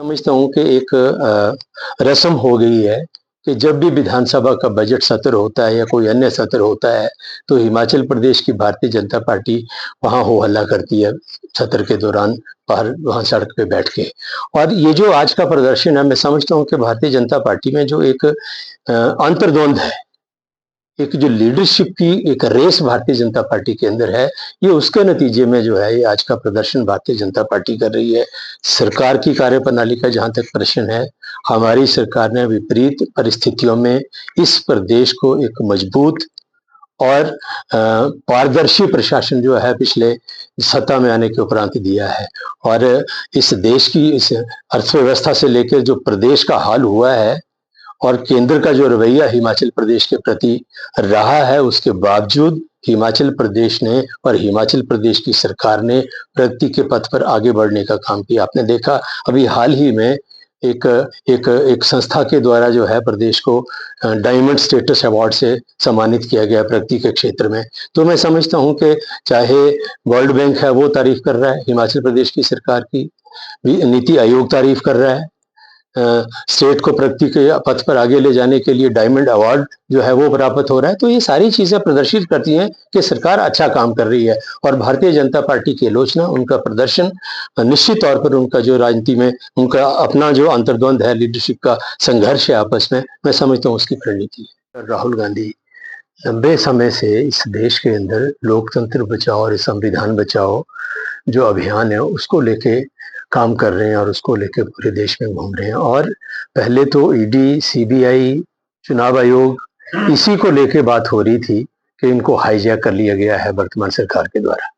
समझता हूँ कि एक रस्म हो गई है कि जब भी विधानसभा का बजट सत्र होता है या कोई अन्य सत्र होता है, तो हिमाचल प्रदेश की भारतीय जनता पार्टी वहाँ हो हल्ला करती है सत्र के दौरान, बाहर वहाँ सड़क पे बैठ के। और ये जो आज का प्रदर्शन है, मैं समझता हूँ कि भारतीय जनता पार्टी में जो एक अंतर्द्वंद है, एक जो लीडरशिप की एक रेस भारतीय जनता पार्टी के अंदर है, ये उसके नतीजे में जो है ये आज का प्रदर्शन भारतीय जनता पार्टी कर रही है। सरकार की कार्यप्रणाली का जहां तक प्रश्न है, हमारी सरकार ने विपरीत परिस्थितियों में इस प्रदेश को एक मजबूत और पारदर्शी प्रशासन जो है पिछले सत्ता में आने के उपरांत दिया है। और इस देश की इस अर्थव्यवस्था से लेकर जो प्रदेश का हाल हुआ है और केंद्र का जो रवैया हिमाचल प्रदेश के प्रति रहा है, उसके बावजूद हिमाचल प्रदेश ने और हिमाचल प्रदेश की सरकार ने प्रगति के पथ पर आगे बढ़ने का काम किया। आपने देखा अभी हाल ही में एक एक संस्था के द्वारा जो है प्रदेश को डायमंड स्टेटस अवार्ड से सम्मानित किया गया प्रगति के क्षेत्र में। तो मैं समझता हूं कि चाहे वर्ल्ड बैंक है वो तारीफ कर रहा है हिमाचल प्रदेश की सरकार की, नीति आयोग तारीफ कर रहा है, स्टेट को प्रगति के पथ पर आगे ले जाने के लिए डायमंड अवार्ड जो है वो प्राप्त हो रहा है। तो ये सारी चीजें प्रदर्शित करती हैं कि सरकार अच्छा काम कर रही है और भारतीय जनता पार्टी की आलोचना, उनका प्रदर्शन निश्चित तौर पर उनका जो राजनीति में उनका अपना जो अंतर्द्वंद है, लीडरशिप का संघर्ष है आपस में, मैं समझता हूँ उसकी परिणति है। राहुल गांधी लंबे समय से इस देश के अंदर लोकतंत्र बचाओ और संविधान बचाओ जो अभियान है उसको लेके काम कर रहे हैं और उसको लेके पूरे देश में घूम रहे हैं। और पहले तो ईडी, सीबीआई, चुनाव आयोग, इसी को लेके बात हो रही थी कि इनको हाईजैक कर लिया गया है वर्तमान सरकार के द्वारा।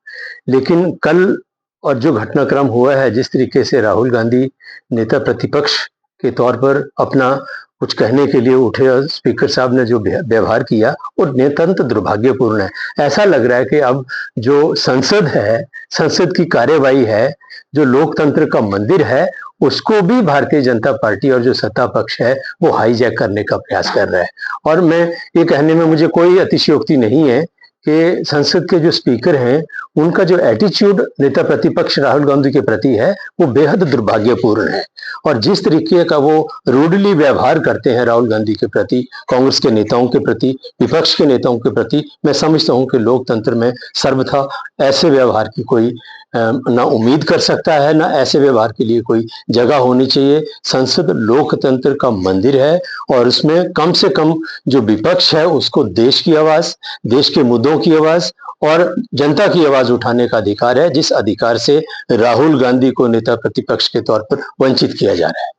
लेकिन कल और जो घटनाक्रम हुआ है, जिस तरीके से राहुल गांधी नेता प्रतिपक्ष के तौर पर अपना कुछ कहने के लिए उठे और स्पीकर साहब ने जो व्यवहार किया वो नितांत दुर्भाग्यपूर्ण है। ऐसा लग रहा है कि अब जो संसद है, संसद की कार्यवाही है, जो लोकतंत्र का मंदिर है, उसको भी भारतीय जनता पार्टी और जो सत्ता पक्ष है वो हाईजैक करने का प्रयास कर रहा है। और मैं ये कहने में मुझे कोई अतिशयोक्ति नहीं है कि संसद के जो स्पीकर हैं उनका जो एटीट्यूड नेता प्रतिपक्ष राहुल गांधी के प्रति है वो बेहद दुर्भाग्यपूर्ण है। और जिस तरीके का वो रूडली व्यवहार करते हैं राहुल गांधी के प्रति, कांग्रेस के नेताओं के प्रति, विपक्ष के नेताओं के प्रति, मैं समझता हूं कि लोकतंत्र में सर्वथा ऐसे व्यवहार की कोई ना उम्मीद कर सकता है, ना ऐसे व्यवहार के लिए कोई जगह होनी चाहिए। संसद लोकतंत्र का मंदिर है और उसमें कम से कम जो विपक्ष है उसको देश की आवाज, देश के मुद्दों की आवाज और जनता की आवाज उठाने का अधिकार है, जिस अधिकार से राहुल गांधी को नेता प्रतिपक्ष के तौर पर वंचित किया जा रहा है।